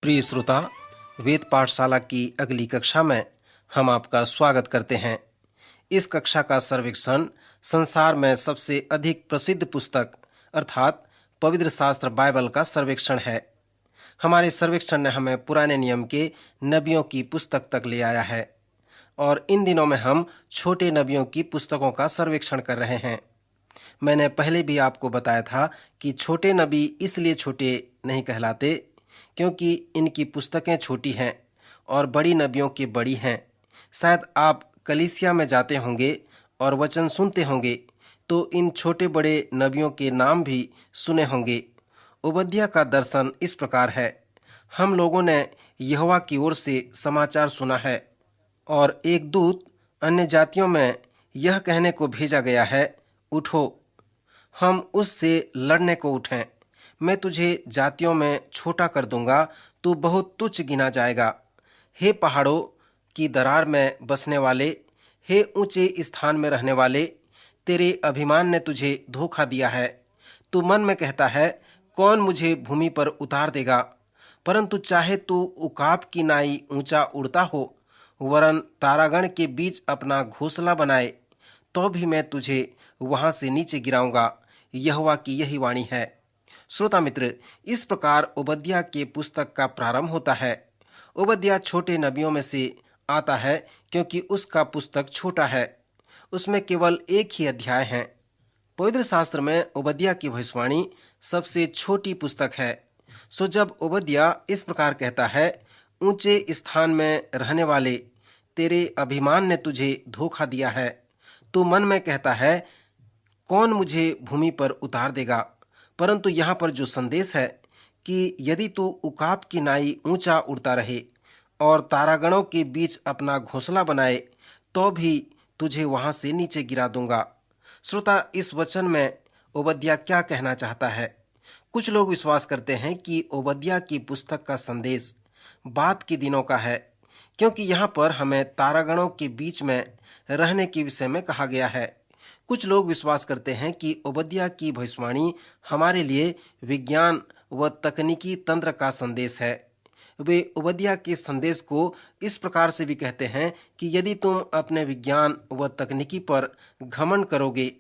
प्रिय श्रोता, वेद पाठशाला की अगली कक्षा में हम आपका स्वागत करते हैं। इस कक्षा का सर्वेक्षण संसार में सबसे अधिक प्रसिद्ध पुस्तक अर्थात पवित्र शास्त्र बाइबल का सर्वेक्षण है। हमारे सर्वेक्षण ने हमें पुराने नियम के नबियों की पुस्तक तक ले आया है और इन दिनों में हम छोटे नबियों की पुस्तकों का सर्वेक्षण कर रहे हैं। मैंने पहले भी आपको बताया था कि छोटे नबी इसलिए छोटे नहीं कहलाते क्योंकि इनकी पुस्तकें छोटी हैं और बड़ी नबियों की बड़ी हैं। शायद आप कलीसिया में जाते होंगे और वचन सुनते होंगे तो इन छोटे बड़े नबियों के नाम भी सुने होंगे। ओबद्याह का दर्शन इस प्रकार है। हम लोगों ने यहोवा की ओर से समाचार सुना है और एक दूत अन्य जातियों में यह कहने को भेजा गया है, उठो, हम उससे लड़ने को उठें। मैं तुझे जातियों में छोटा कर दूंगा, तू बहुत तुच्छ गिना जाएगा। हे पहाड़ों की दरार में बसने वाले, हे ऊंचे स्थान में रहने वाले, तेरे अभिमान ने तुझे धोखा दिया है। तू मन में कहता है, कौन मुझे भूमि पर उतार देगा? परंतु चाहे तू उकाब की नाई ऊंचा उड़ता हो, वरन तारागण के बीच अपना घोंसला बनाए, तो भी मैं तुझे वहां से नीचे गिराऊंगा। यहोवा की यही वाणी है। श्रोता मित्र, इस प्रकार ओबद्याह के पुस्तक का प्रारंभ होता है। ओबद्याह छोटे नबियों में से आता है क्योंकि उसका पुस्तक छोटा है। उसमें केवल एक ही अध्याय है। पवित्र शास्त्र में ओबद्याह की भविष्यवाणी सबसे छोटी पुस्तक है। सो जब ओबद्याह इस प्रकार कहता है, ऊंचे स्थान में रहने वाले, तेरे अभिमान ने तुझे धोखा दिया है, तू मन में कहता है, कौन मुझे भूमि पर उतार देगा? परंतु यहाँ पर जो संदेश है कि यदि तू उकाब की नाई ऊंचा उड़ता रहे और तारागणों के बीच अपना घोंसला बनाए, तो भी तुझे वहां से नीचे गिरा दूंगा। श्रोता, इस वचन में ओबद्याह क्या कहना चाहता है? कुछ लोग विश्वास करते हैं कि ओबद्याह की पुस्तक का संदेश बाद के दिनों का है, क्योंकि यहाँ पर हमें तारागणों के बीच में रहने के विषय में कहा गया है। कुछ लोग विश्वास करते हैं कि ओबद्याह की भविष्यवाणी हमारे लिए विज्ञान व तकनीकी तंत्र का संदेश है। वे ओबद्याह के संदेश को इस प्रकार से भी कहते हैं कि यदि तुम अपने विज्ञान व तकनीकी पर घमंड करोगे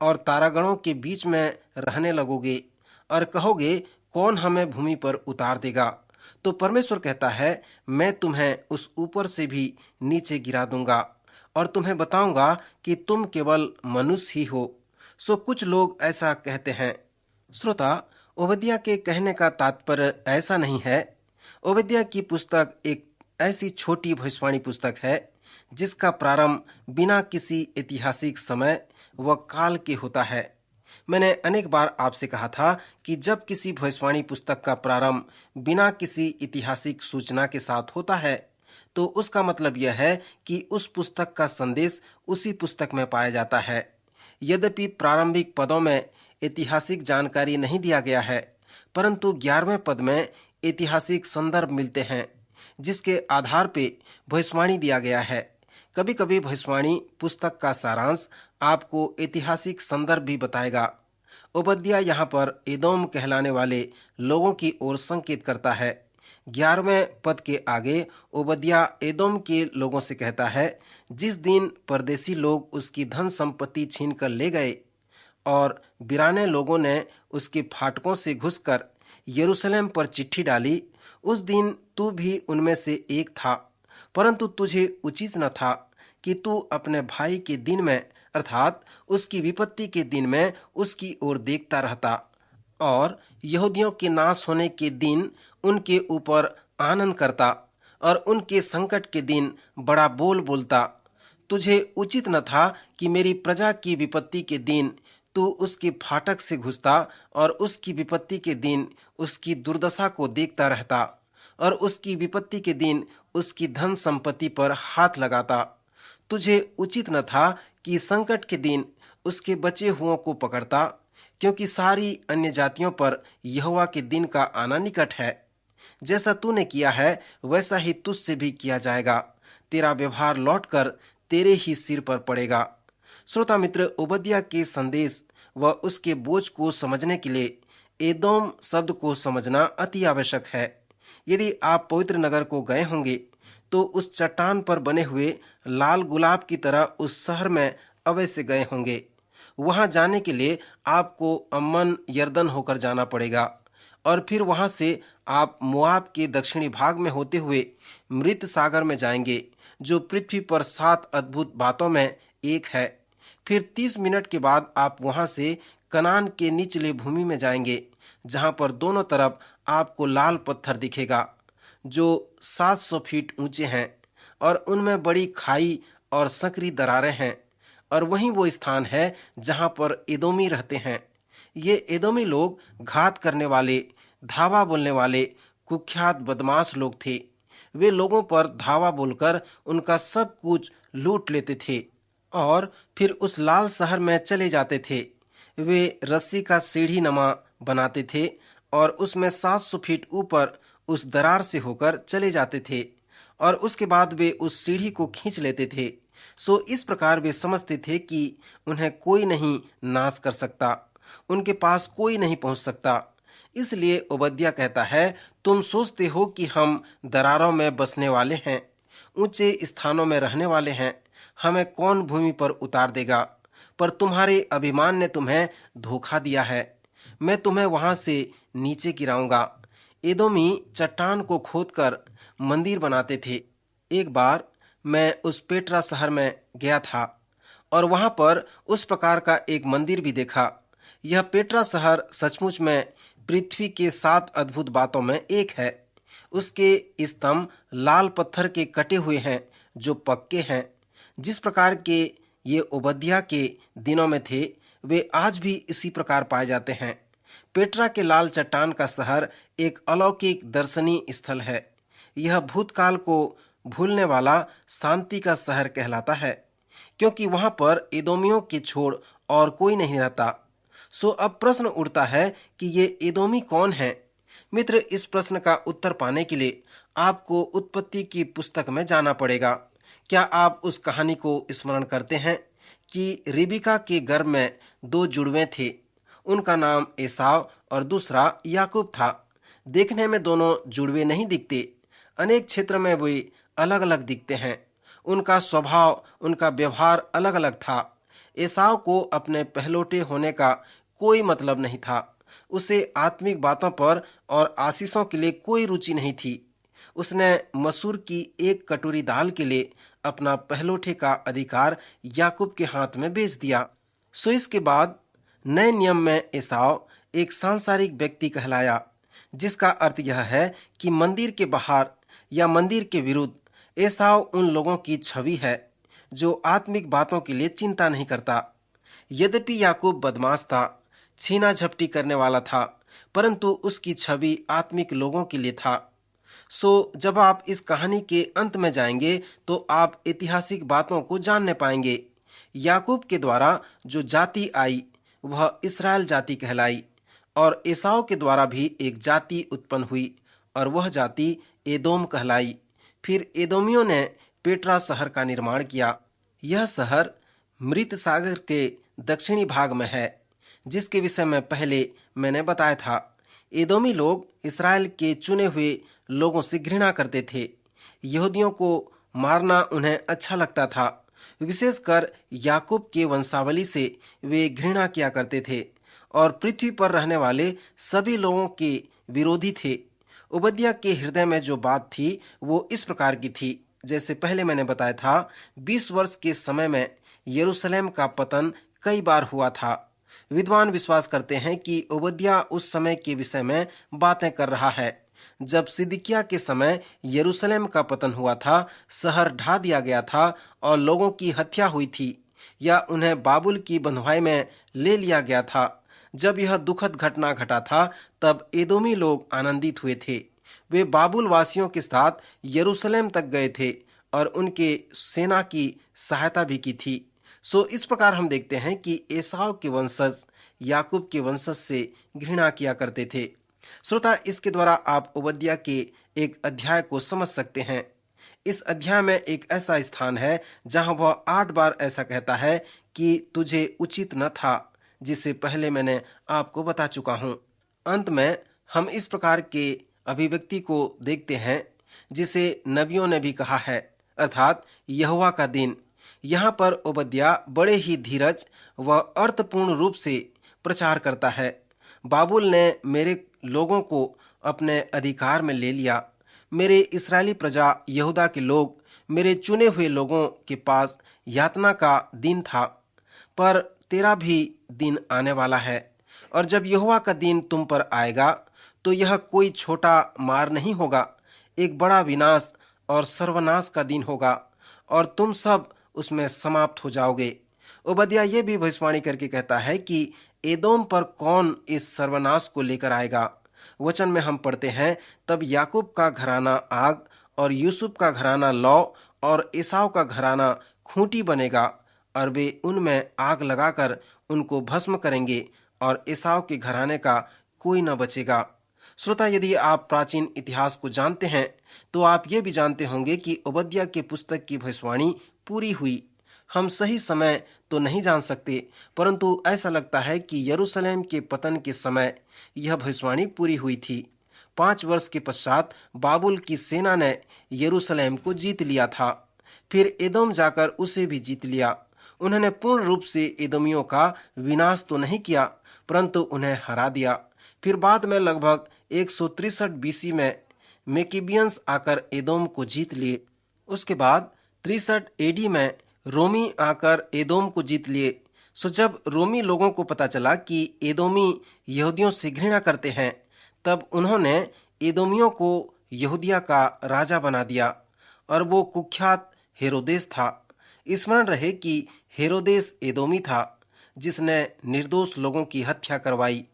और तारागणों के बीच में रहने लगोगे और कहोगे, कौन हमें भूमि पर उतार देगा, तो परमेश्वर कहता है, मैं तुम्हें उस ऊपर से भी नीचे गिरा दूंगा और तुम्हें बताऊंगा कि तुम केवल मनुष्य ही हो। सो कुछ लोग ऐसा कहते हैं। श्रोता, ओबद्याह के कहने का तात्पर्य ऐसा नहीं है। ओबद्याह की पुस्तक एक ऐसी छोटी भविष्यवाणी पुस्तक है जिसका प्रारंभ बिना किसी ऐतिहासिक समय व काल के होता है। मैंने अनेक बार आपसे कहा था कि जब किसी भविष्यवाणी पुस्तक का प्रारंभ बिना किसी ऐतिहासिक सूचना के साथ होता है तो उसका मतलब यह है कि उस पुस्तक का संदेश उसी पुस्तक में पाया जाता है। यद्यपि प्रारंभिक पदों में ऐतिहासिक जानकारी नहीं दिया गया है, परंतु 11वें पद में ऐतिहासिक संदर्भ मिलते हैं जिसके आधार पर भविष्यवाणी दिया गया है। कभी कभी भविष्यवाणी पुस्तक का सारांश आपको ऐतिहासिक संदर्भ भी बताएगा। ओबद्याह यहाँ पर एदोम कहलाने वाले लोगों की ओर संकेत करता है। 11वें पद के आगे ओबद्याह एदोम के लोगों से कहता है, जिस दिन परदेसी लोग उसकी धन संपत्ति छीन कर ले गए और बिराने लोगों ने उसके फाटकों से घुसकर यरूशलेम पर चिट्ठी डाली, उस दिन तू भी उनमें से एक था, परंतु तुझे उचित न था कि तू अपने भाई के दिन में अर्थात उसकी विपत्ति के दिन में उसकी ओर देखता रहता और यहूदियों के नाश होने के दिन उनके ऊपर आनंद करता और उनके संकट के दिन बड़ा बोल बोलता। तुझे उचित न था कि मेरी प्रजा की विपत्ति के दिन तू उसके फाटक से घुसता और उसकी विपत्ति के दिन उसकी दुर्दशा को देखता रहता और उसकी विपत्ति के दिन उसकी धन संपत्ति पर हाथ लगाता। तुझे उचित न था कि संकट के दिन उसके बचे हुओं को पकड़ता, क्योंकि सारी अन्य जातियों पर यहोवा के दिन का आना निकट है। जैसा तूने किया है वैसा ही तुझसे भी किया जाएगा। तेरा व्यवहार लौटकर तेरे ही सिर पर पड़ेगा। श्रोता मित्र, ओबद्याह के संदेश व उसके बोझ को समझने के लिए एदोम शब्द को समझना अति आवश्यक है। यदि आप पवित्र नगर को गए होंगे तो उस चट्टान पर बने हुए लाल गुलाब की तरह उस शहर में अवश्य गए होंगे। वहां जाने के लिए आपको अम्मन यरदन होकर जाना पड़ेगा और फिर वहां से आप मोआब के दक्षिणी भाग में होते हुए मृत सागर में जाएंगे, जो पृथ्वी पर 7 अद्भुत बातों में एक है। फिर 30 मिनट के बाद आप वहां से कनान के निचले भूमि में जाएंगे, जहां पर दोनों तरफ आपको लाल पत्थर दिखेगा जो 700 फीट ऊंचे हैं और उनमें बड़ी खाई और संकरी दरारें हैं। और वहीं वो स्थान है जहां पर एदोमी रहते हैं। ये एदोमी लोग घात करने वाले, धावा बोलने वाले, कुख्यात बदमाश लोग थे। वे लोगों पर धावा बोलकर उनका सब कुछ लूट लेते थे और फिर उस लाल शहर में चले जाते थे। वे रस्सी का सीढ़ी नमा बनाते थे और उसमें 700 फीट ऊपर उस दरार से होकर चले जाते थे और उसके बाद वे उस सीढ़ी को खींच लेते थे। सो इस प्रकार वे समझते थे कि उन्हें कोई नहीं नाश कर सकता, उनके पास कोई नहीं पहुंच सकता। इसलिए ओबद्या कहता है, तुम सोचते हो कि हम दरारों में बसने वाले हैं, ऊंचे स्थानों में रहने वाले हैं, हमें कौन भूमि पर उतार देगा? पर तुम्हारे अभिमान ने तुम्हें धोखा दिया है। मैं तुम्हें वहां से नीचे गिराऊंगा। एदोमी चट्टान को खोदकर मंदिर बनाते थे। एक बार मैं उस पेट्रा शहर में गया था और वहां पर उस प्रकार का एक मंदिर भी देखा। यह पेट्रा शहर सचमुच में पृथ्वी के 7 अद्भुत बातों में एक है। उसके स्तंभ लाल पत्थर के कटे हुए हैं जो पक्के हैं। जिस प्रकार के ये ओबद्या के दिनों में थे, वे आज भी इसी प्रकार पाए जाते हैं। पेट्रा के लाल चट्टान का शहर एक अलौकिक दर्शनीय स्थल है। यह भूतकाल को भूलने वाला शांति का शहर कहलाता है, क्योंकि वहां पर एदोमियों के छोड़ और कोई नहीं रहता। सो अब प्रश्न उठता है कि ये एदोमी कौन है? मित्र, इस प्रश्न का उत्तर पाने के लिए आपको उत्पत्ति की पुस्तक में जाना पड़ेगा। क्या आप उस कहानी को स्मरण करते हैं कि रिबिका के गर्भ में 2 जुड़वे थे? उनका नाम एसाव और दूसरा याकूब था। देखने में दोनों जुड़वे नहीं दिखते, अनेक क्षेत्र में वे अलग अलग दिखते हैं। उनका स्वभाव, उनका व्यवहार अलग अलग था। एसाव को अपने पहलौठे होने का कोई मतलब नहीं था। उसे आत्मिक बातों पर और आशीषों के लिए कोई रुचि नहीं थी। उसने मसूर की एक कटोरी दाल के लिए अपना पहलौठे का अधिकार याकूब के हाथ में बेच दिया। सो इसके बाद नए नियम में एसाव एक सांसारिक व्यक्ति कहलाया, जिसका अर्थ यह है कि मंदिर के बाहर या मंदिर के विरुद्ध एसाव उन लोगों की छवि है जो आत्मिक बातों के लिए चिंता नहीं करता। यद्यपि याकूब बदमाश था, छीना झपटी करने वाला था, परंतु उसकी छवि आत्मिक लोगों के लिए था। सो जब आप इस कहानी के अंत में जाएंगे तो आप ऐतिहासिक बातों को जानने पाएंगे। याकूब के द्वारा जो जाति आई वह इस्राएल जाति कहलाई और एसाव के द्वारा भी एक जाति उत्पन्न हुई और वह जाति एदोम कहलाई। फिर एदोमियों ने पेट्रा शहर का निर्माण किया। यह शहर मृत सागर के दक्षिणी भाग में है, जिसके विषय में पहले मैंने बताया था। एदोमी लोग इस्राएल के चुने हुए लोगों से घृणा करते थे। यहूदियों को मारना उन्हें अच्छा लगता था। विशेषकर याकूब के वंशावली से वे घृणा किया करते थे और पृथ्वी पर रहने वाले सभी लोगों के विरोधी थे। ओबद्या के हृदय में जो बात थी वो इस प्रकार की थी, जैसे पहले मैंने बताया था। 20 वर्ष के समय में यरूशलेम का पतन कई बार हुआ था। विद्वान विश्वास करते हैं कि ओबद्या उस समय के विषय में बातें कर रहा है जब सिदकिय्याह के समय यरूशलेम का पतन हुआ था, शहर ढा दिया गया था और लोगों की हत्या हुई थी या उन्हें बाबुल की बंधुआई में ले लिया गया था। जब यह दुखद घटना घटा था तब एदोमी लोग आनंदित हुए थे। वे बाबुल वासियों के साथ यरूशलेम तक गए थे और उनके सेना की सहायता भी की थी। सो इस प्रकार हम देखते हैं कि एसाव के वंशज याकूब के वंशज से घृणा किया करते थे। श्रोता, इसके द्वारा आप ओबद्या के एक अध्याय को समझ सकते हैं। इस अध्याय में एक ऐसा स्थान है जहां वह 8 बार ऐसा कहता है कि तुझे उचित न था, जिसे पहले मैंने आपको बता चुका हूं। अंत में हम इस प्रकार के अभिव्यक्ति को देखते हैं जिसे नबियों ने भी कहा है, अर्थात यहोवा का दिन। यहाँ पर ओबद्याह बड़े ही धीरज व अर्थपूर्ण रूप से प्रचार करता है। बाबुल ने मेरे लोगों को अपने अधिकार में ले लिया। मेरे इस्राएली प्रजा यहूदा के लोग मेरे चुने हुए लोगों के पास यातना का दिन था, पर तेरा भी दिन आने वाला है। और जब यहोवा का दिन तुम पर आएगा तो यह कोई छोटा मार नहीं होगा, एक बड़ा विनाश और सर्वनाश का दिन होगा और तुम सब उसमें समाप्त हो जाओगे। ओबद्याह ये भी भविष्यवाणी करके कहता है कि एदोम पर कौन इस सर्वनाश को लेकर आएगा। वचन में हम पढ़ते हैं, तब याकूब का घराना आग और यूसुफ का घराना लौ और एसाव का घराना खूंटी बनेगा और वे उनमें आग लगाकर उनको भस्म करेंगे और एसाव के घराने का कोई न बचेगा। श्रोता, यदि आप प्राचीन इतिहास को जानते हैं तो आप ये भी जानते होंगे कि ओबद्याह के पुस्तक की भविष्यवाणी पूरी हुई। हम सही समय तो नहीं जान सकते, परंतु ऐसा लगता है कि यरूशलेम के पतन के समय यह भविष्यवाणी पूरी हुई थी। 5 वर्ष के पश्चात बाबुल की सेना ने यरूशलेम को जीत लिया था। फिर एदोम जाकर उसे भी जीत लिया। उन्होंने पूर्ण रूप से एदोमियों का विनाश तो नहीं किया, परंतु उन्हें हरा दिया। फिर बाद में लगभग 163 बीसी में मेकिबियंस आकर एदोम को जीत लिए। उसके बाद 63 एडी में रोमी आकर एदोम को जीत लिए। सो जब रोमी लोगों को पता चला कि एदोमी यहूदियों से घृणा करते हैं, तब उन्होंने एदोमियों को यहूदिया का राजा बना दिया और वो कुख्यात हेरोदेस था। स्मरण रहे कि हेरोदेस एदोमी था जिसने निर्दोष लोगों की हत्या करवाई।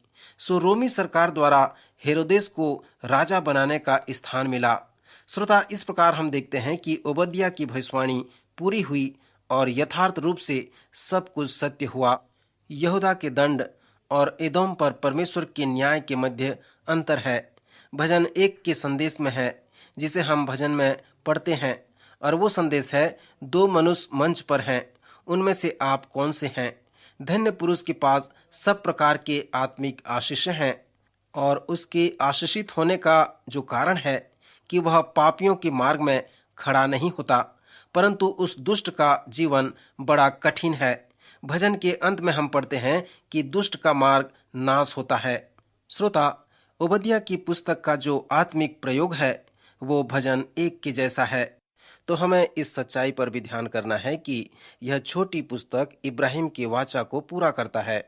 सो रोमी सरकार द्वारा हेरोदेस को राजा बनाने का स्थान मिला। श्रोता, इस प्रकार हम देखते हैं कि ओबद्याह की भविष्यवाणी पूरी हुई और यथार्थ रूप से सब कुछ सत्य हुआ। यहूदा के दंड और एदोम पर परमेश्वर के न्याय के मध्य अंतर है। भजन 1 के संदेश में है, जिसे हम भजन में पढ़ते हैं, और वो संदेश है, 2 मनुष्य मंच पर हैं, उनमें से आप कौन से हैं? धन्य पुरुष के पास सब प्रकार के आत्मिक आशीष हैं और उसके आशीषित होने का जो कारण है कि वह पापियों के मार्ग में खड़ा नहीं होता, परंतु उस दुष्ट का जीवन बड़ा कठिन है। भजन के अंत में हम पढ़ते हैं कि दुष्ट का मार्ग नाश होता है। श्रोता, ओबद्याह की पुस्तक का जो आत्मिक प्रयोग है वो भजन 1 के जैसा है। तो हमें इस सच्चाई पर भी ध्यान करना है कि यह छोटी पुस्तक इब्राहिम की वाचा को पूरा करता है।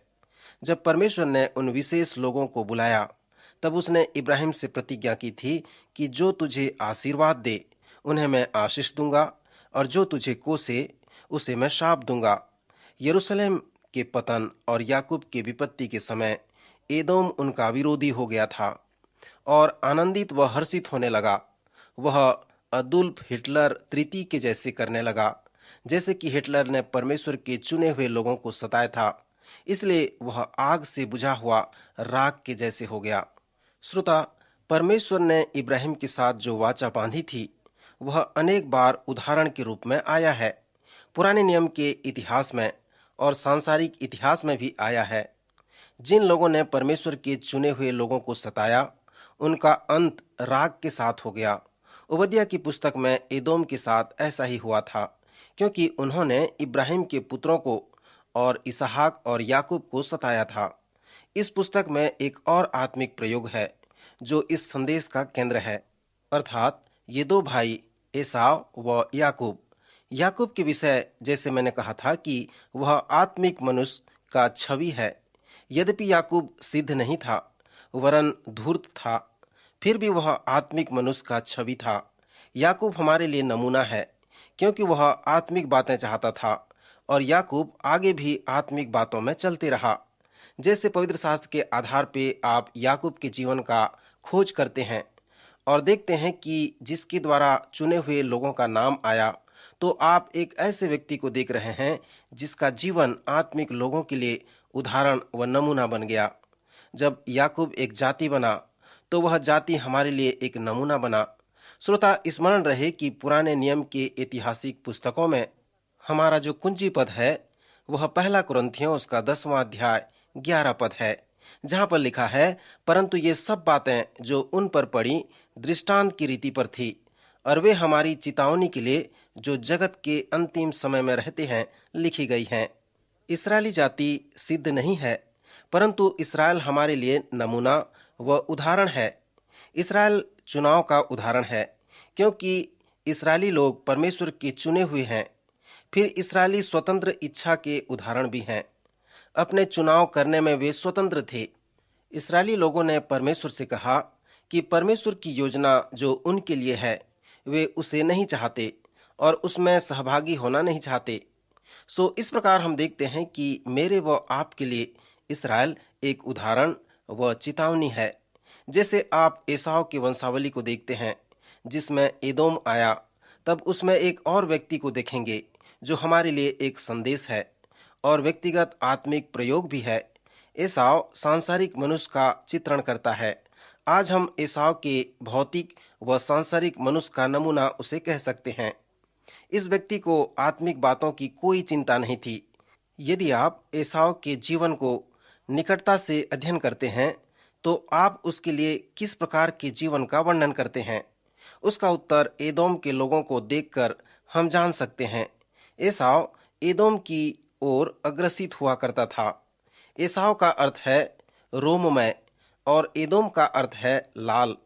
जब परमेश्वर ने उन विशेष लोगों को बुलाया, तब उसने इब्राहिम से प्रतिज्ञा की थी कि जो तुझे आशीर्वाद दे उन्हें मैं आशीष दूंगा और जो तुझे कोसे उसे मैं शाप दूंगा। यरूशलेम के पतन और याकूब के विपत्ति के समय एदोम उनका विरोधी हो गया था और आनंदित व हर्षित होने लगा। वह अदुल्फ हिटलर तृतीय के जैसे करने लगा, जैसे कि हिटलर ने परमेश्वर के चुने हुए लोगों को सताया था। इसलिए वह आग से बुझा हुआ राख के जैसे हो गया। श्रोता, परमेश्वर ने इब्राहिम के साथ जो वाचा बांधी थी वह अनेक बार उदाहरण के रूप में आया है। पुराने नियम के इतिहास में और सांसारिक इतिहास में भी आया है। जिन लोगों ने परमेश्वर के चुने हुए लोगों को सताया, उनका अंत राग के साथ हो गया। ओबद्याह की पुस्तक में एदोम के साथ ऐसा ही हुआ था, क्योंकि उन्होंने इब्राहिम के पुत्रों को और इसहाक और याकूब को सताया था। इस पुस्तक में एक और आत्मिक प्रयोग है जो इस संदेश का केंद्र है, अर्थात ये 2 भाई एसाव व याकूब। याकूब के विषय जैसे मैंने कहा था कि वह आत्मिक मनुष्य का छवि है। यद्यपि याकूब सिद्ध नहीं था, वरन धूर्त था, फिर भी वह आत्मिक मनुष्य का छवि था। याकूब हमारे लिए नमूना है, क्योंकि वह आत्मिक बातें चाहता था और याकूब आगे भी आत्मिक बातों में चलते रहा। जैसे पवित्र शास्त्र के आधार पे आप याकूब के जीवन का खोज करते हैं और देखते हैं कि जिसके द्वारा चुने हुए लोगों का नाम आया, तो आप एक ऐसे व्यक्ति को देख रहे हैं जिसका जीवन आत्मिक लोगों के लिए उदाहरण व नमूना बन गया। जब याकूब एक जाति बना, तो वह जाति हमारे लिए एक नमूना बना। श्रोता, स्मरण रहे कि पुराने नियम के ऐतिहासिक पुस्तकों में हमारा जो कुंजी पद है वह 1 कुरिन्थियों उसका 10वां अध्याय 11 पद है, जहां पर लिखा है, परंतु ये सब बातें जो उन पर पड़ी दृष्टांत की रीति पर थी, और वे हमारी चेतावनी के लिए जो जगत के अंतिम समय में रहते हैं लिखी गई हैं। इसराइली जाति सिद्ध नहीं है, परंतु इसराइल हमारे लिए नमूना व उदाहरण है। इसराइल चुनाव का उदाहरण है, क्योंकि इसराइली लोग परमेश्वर के चुने हुए हैं। फिर इसराइली स्वतंत्र इच्छा के उदाहरण भी हैं। अपने चुनाव करने में वे स्वतंत्र थे। इसराइली लोगों ने परमेश्वर से कहा कि परमेश्वर की योजना जो उनके लिए है वे उसे नहीं चाहते और उसमें सहभागी होना नहीं चाहते। सो इस प्रकार हम देखते हैं कि मेरे व आपके लिए इसराइल एक उदाहरण व चेतावनी है। जैसे आप एसाव की वंशावली को देखते हैं जिसमें एदोम आया, तब उसमें एक और व्यक्ति को देखेंगे जो हमारे लिए एक संदेश है और व्यक्तिगत आत्मिक प्रयोग भी है। एसाव सांसारिक मनुष्य का चित्रण करता है। आज हम एसाव के भौतिक व सांसारिक मनुष्य का नमूना उसे कह सकते हैं। इस व्यक्ति को आत्मिक बातों की कोई चिंता नहीं थी। यदि आप एसाव के जीवन को निकटता से अध्ययन करते हैं तो आप उसके लिए किस प्रकार के जीवन का वर्णन करते हैं? उसका उत्तर एदोम के लोगों को देखकर हम जान सकते हैं। एसाव एदोम की ओर अग्रसित हुआ करता था। एसाव का अर्थ है रोममय और एदोम का अर्थ है लाल।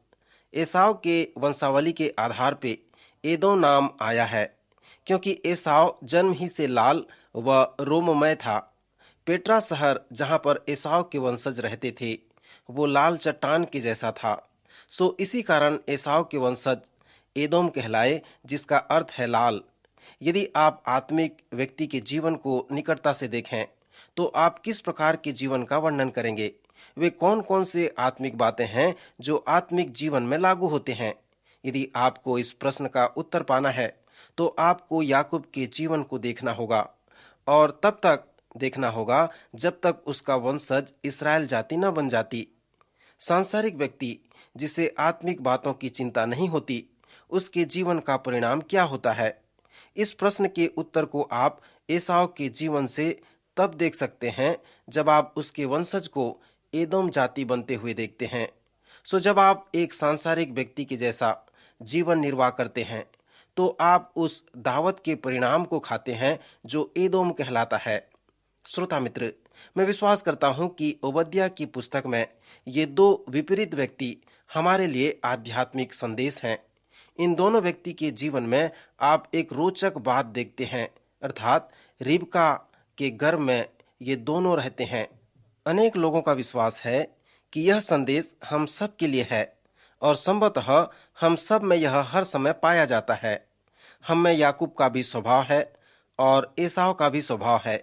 एसाव के वंशावली के आधार पे एदोम नाम आया है, क्योंकि एसाव जन्म ही से लाल व रोममय था। पेट्रा शहर जहां पर एसाव के वंशज रहते थे वो लाल चट्टान के जैसा था। सो इसी कारण एसाव के वंशज एदोम कहलाए, जिसका अर्थ है लाल। यदि आप आत्मिक व्यक्ति के जीवन को निकटता से देखें तो आप किस प्रकार के जीवन का वर्णन करेंगे? वे कौन कौन से आत्मिक बातें हैं जो आत्मिक जीवन में लागू होते हैं? यदि आपको इस प्रश्न का उत्तर पाना है तो आपको याकूब के जीवन को देखना होगा, और तब तक देखना होगा जब तक उसका वंशज इसराइल जाति न बन जाती। सांसारिक व्यक्ति जिसे आत्मिक बातों की चिंता नहीं होती, उसके जीवन का परिणाम क्या होता है? इस प्रश्न के उत्तर को आप एसाव के जीवन से तब देख सकते हैं जब आप उसके वंशज को एदोम जाति बनते हुए देखते हैं। सो जब आप एक सांसारिक व्यक्ति के जैसा जीवन निर्वाह करते हैं तो आप उस दावत के परिणाम को खाते हैं जो एदोम कहलाता है। श्रोता मित्र, मैं विश्वास करता हूं कि ओबद्या की पुस्तक में ये दो विपरीत व्यक्ति हमारे लिए आध्यात्मिक संदेश हैं। इन दोनों व्यक्ति के जीवन में आप एक रोचक बात देखते हैं, अर्थात रिबका के गर्भ में ये दोनों रहते हैं। अनेक लोगों का विश्वास है कि यह संदेश हम सब के लिए है, और संभवतः हम सब में यह हर समय पाया जाता है। हम में याकूब का भी स्वभाव है और एसाव का भी स्वभाव है,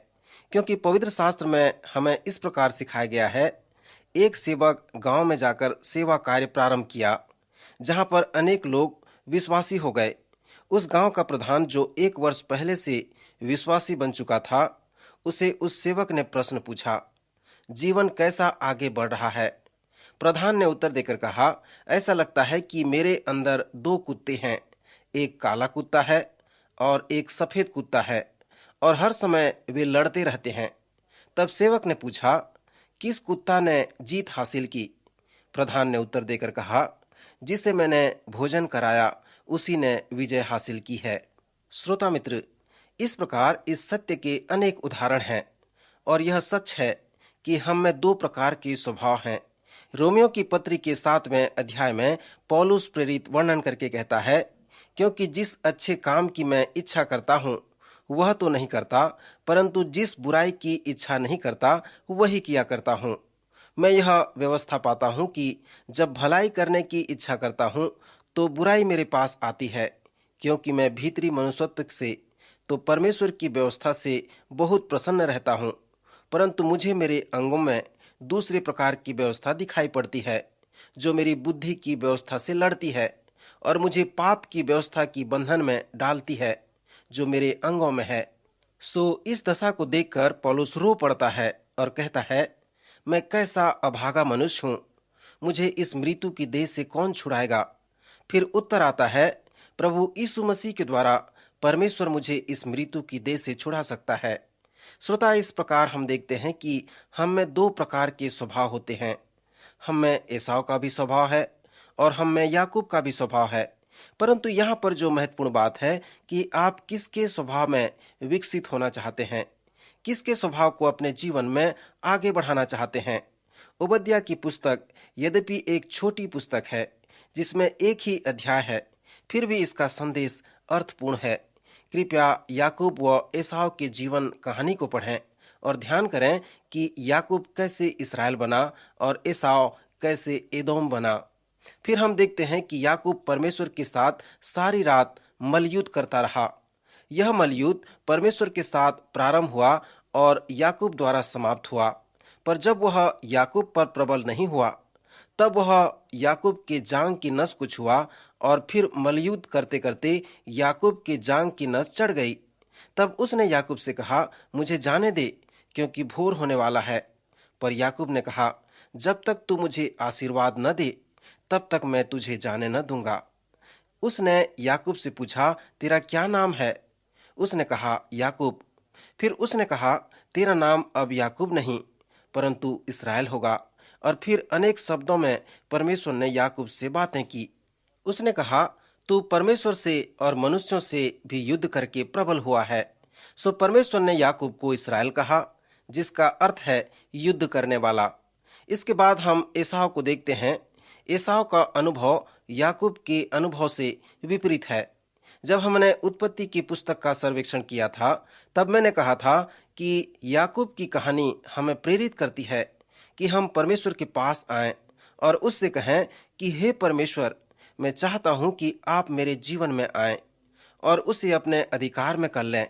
क्योंकि पवित्र शास्त्र में हमें इस प्रकार सिखाया गया है। एक सेवक गांव में जाकर सेवा कार्य प्रारंभ किया, जहां पर अनेक लोग विश्वासी हो गए। उस गांव का प्रधान, जो 1 वर्ष पहले से विश्वासी बन चुका था, उसे उस सेवक ने प्रश्न पूछा, जीवन कैसा आगे बढ़ रहा है? प्रधान ने उत्तर देकर कहा, ऐसा लगता है कि मेरे अंदर 2 कुत्ते हैं, एक काला कुत्ता है और एक सफेद कुत्ता है, और हर समय वे लड़ते रहते हैं। तब सेवक ने पूछा, किस कुत्ता ने जीत हासिल की? प्रधान ने उत्तर देकर कहा, जिसे मैंने भोजन कराया उसी ने विजय हासिल की है। श्रोता मित्र, इस प्रकार इस सत्य के अनेक उदाहरण हैं, और यह सच है कि हम में 2 प्रकार के स्वभाव हैं। रोमियो की पत्री के 7वें अध्याय में पौलुस प्रेरित वर्णन करके कहता है, क्योंकि जिस अच्छे काम की मैं इच्छा करता हूँ वह तो नहीं करता, परंतु जिस बुराई की इच्छा नहीं करता वही किया करता हूँ। मैं यह व्यवस्था पाता हूँ कि जब भलाई करने की इच्छा करता हूँ तो बुराई मेरे पास आती है, क्योंकि मैं भीतरी मनुष्यत्व से तो परमेश्वर की व्यवस्था से बहुत प्रसन्न रहता हूँ, परंतु मुझे मेरे अंगों में दूसरे प्रकार की व्यवस्था दिखाई पड़ती है, जो मेरी बुद्धि की व्यवस्था से लड़ती है और मुझे पाप की व्यवस्था की बंधन में डालती है, जो मेरे अंगों में है। सो इस दशा को देखकर पौलुस रो पड़ता है और कहता है, मैं कैसा अभागा मनुष्य हूँ, मुझे इस मृत्यु की देह से कौन छुड़ाएगा? फिर उत्तर आता है, प्रभु यीशु मसीह के द्वारा परमेश्वर मुझे इस मृत्यु की देह से छुड़ा सकता है। श्रोता, इस प्रकार हम देखते हैं कि हम में दो प्रकार के स्वभाव होते हैं। हम में एसाव का भी स्वभाव है और हम में याकूब का भी स्वभाव है। परंतु यहाँ पर जो महत्वपूर्ण बात है कि आप किसके स्वभाव में विकसित होना चाहते हैं, किसके स्वभाव को अपने जीवन में आगे बढ़ाना चाहते हैं। ओबद्या की पुस्तक यद्यपि एक छोटी पुस्तक है जिसमें एक ही अध्याय है, फिर भी इसका संदेश अर्थपूर्ण है। कृपया याकूब व एसाव के जीवन कहानी को पढ़ें और ध्यान करें कि याकूब कैसे इस्राएल बना और एसाव कैसे एदोम बना। फिर हम देखते हैं कि याकूब परमेश्वर के साथ सारी रात मलयुद्ध करता रहा। यह मलयुद्ध परमेश्वर के साथ प्रारंभ हुआ और याकूब द्वारा समाप्त हुआ। पर जब वह याकूब पर प्रबल नहीं हुआ, तब वह याकूब के जांग की नस को छुआ और फिर मलयुद्ध करते करते याकूब के जांग की नस चढ़ गई। तब उसने याकूब से कहा, मुझे जाने दे, क्योंकि भोर होने वाला है। पर याकूब ने कहा, जब तक तू मुझे आशीर्वाद न दे, तब तक मैं तुझे जाने न दूंगा। उसने याकूब से पूछा, तेरा क्या नाम है? उसने कहा, याकूब। फिर उसने कहा, तेरा नाम अब याकूब नहीं, परंतु इस्राएल होगा। और फिर अनेक शब्दों में परमेश्वर ने याकूब से बातें की। उसने कहा, तू परमेश्वर से और मनुष्यों से भी युद्ध करके प्रबल हुआ है। सो परमेश्वर ने याकूब को इस्राएल कहा, जिसका अर्थ है युद्ध करने वाला। इसके बाद हम एसाव को देखते हैं। एसाव का अनुभव याकूब के अनुभव से विपरीत है। जब हमने उत्पत्ति की पुस्तक का सर्वेक्षण किया था, तब मैंने कहा था कि याकूब की कहानी हमें प्रेरित करती है कि हम परमेश्वर के पास आएं और उससे कहें कि हे परमेश्वर, मैं चाहता हूं कि आप मेरे जीवन में आएं और उसे अपने अधिकार में कर लें।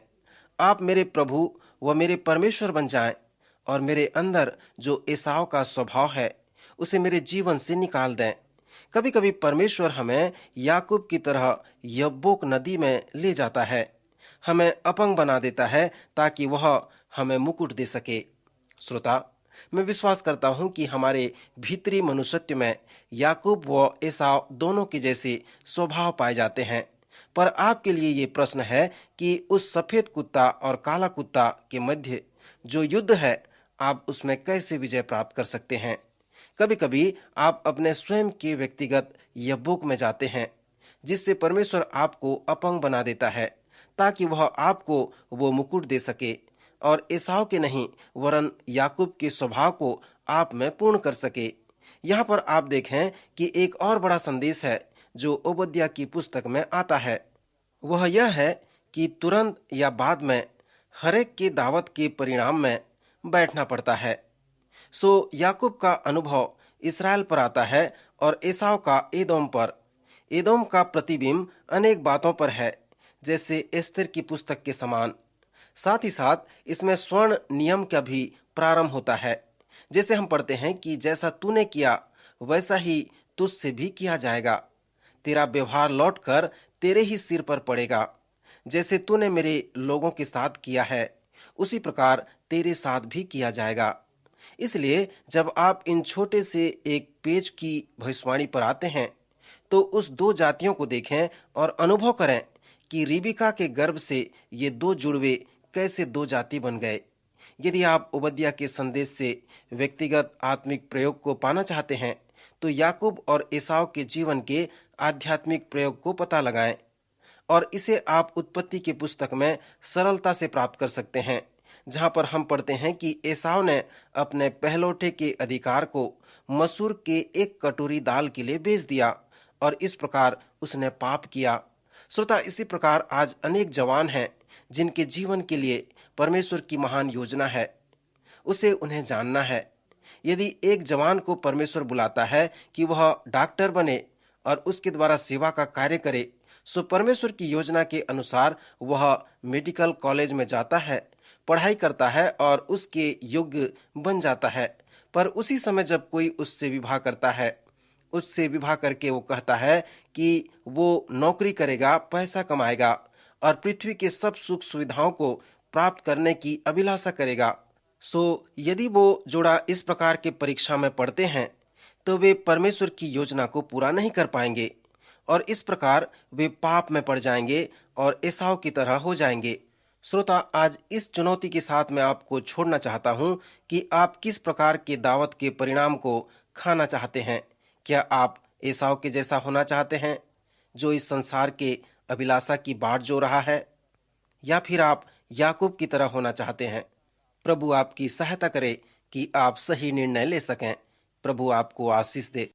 आप मेरे प्रभु व मेरे परमेश्वर बन जाएं और मेरे अंदर जो एसाव का स्वभाव है उसे मेरे जीवन से निकाल दें। कभी कभी परमेश्वर हमें याकूब की तरह यब्बोक नदी में ले जाता है, हमें अपंग बना देता है ताकि वह हमें मुकुट दे सके। श्रोता, मैं विश्वास करता हूं कि हमारे भीतरी मनुष्यत्व में याकूब व एसाव दोनों के जैसे स्वभाव पाए जाते हैं। पर आपके लिए ये प्रश्न है कि उस सफेद कुत्ता और काला कुत्ता के मध्य जो युद्ध है, आप उसमें कैसे विजय प्राप्त कर सकते हैं। कभी कभी आप अपने स्वयं के व्यक्तिगत यब्बोक में जाते हैं, जिससे परमेश्वर आपको अपंग बना देता है ताकि वह आपको वो मुकुट दे सके और एसाव के नहीं वरन याकूब के स्वभाव को आप में पूर्ण कर सके। यहाँ पर आप देखें कि एक और बड़ा संदेश है जो ओबद्या की पुस्तक में आता है। वह यह है कि तुरंत या बाद में हरेक के दावत के परिणाम में बैठना पड़ता है। सो याकूब का अनुभव इस्राएल पर आता है और एसाव का एदोम पर। एदोम का प्रतिबिंब अनेक बातों पर है, जैसे एस्तेर की पुस्तक के समान। साथ ही साथ इसमें स्वर्ण नियम का भी प्रारंभ होता है। जैसे हम पढ़ते हैं कि जैसा तूने किया वैसा ही तुझसे भी किया जाएगा। तेरा व्यवहार लौटकर तेरे ही सिर पर पड़ेगा। जैसे तूने मेरे लोगों के साथ किया है, उसी प्रकार तेरे साथ भी किया जाएगा। इसलिए जब आप इन छोटे से एक पेज की भविष्यवाणी पर आते हैं, तो उस दो जातियों को देखें और अनुभव करें कि रिबिका के गर्भ से ये दो जुड़वे कैसे दो जाति बन गए। यदि आप ओबद्या के संदेश से व्यक्तिगत आत्मिक प्रयोग को पाना चाहते हैं, तो याकूब और एसाव के जीवन के आध्यात्मिक प्रयोग को पता लगाएं और इसे आप उत्पत्ति की पुस्तक में सरलता से प्राप्त कर सकते हैं, जहां पर हम पढ़ते हैं कि एसाव ने अपने पहलौठे के अधिकार को मसूर के एक कटोरी दाल के लिए बेच दिया और इस प्रकार उसने पाप किया। श्रोता, इसी प्रकार आज अनेक जवान हैं जिनके जीवन के लिए परमेश्वर की महान योजना है, उसे उन्हें जानना है। यदि एक जवान को परमेश्वर बुलाता है कि वह डॉक्टर बने और उसके द्वारा सेवा का कार्य करे, सो परमेश्वर की योजना के अनुसार वह मेडिकल कॉलेज में जाता है, पढ़ाई करता है और उसके योग्य बन जाता है। पर उसी समय जब कोई उससे विवाह करता है, उससे विवाह करके वो कहता है कि वो नौकरी करेगा, पैसा कमाएगा और पृथ्वी के सब सुख सुविधाओं को प्राप्त करने की अभिलाषा करेगा। सो यदि वो जोड़ा इस प्रकार के परीक्षा में पढ़ते हैं, तो वे परमेश्वर की योजना को पूरा नहीं कर पाएंगे और इस प्रकार वे पाप में पड़ जाएंगे और एसाव की तरह हो जाएंगे। श्रोता, आज इस चुनौती के साथ मैं आपको छोड़ना चाहता हूं कि आप किस प्रकार के दावत के परिणाम को खाना चाहते हैं। क्या आप एसाव के जैसा होना चाहते हैं, जो इस संसार के अभिलाषा की बाट जो रहा है, या फिर आप याकूब की तरह होना चाहते हैं। प्रभु आपकी सहायता करे कि आप सही निर्णय ले सकें। प्रभु आपको आशीष दे।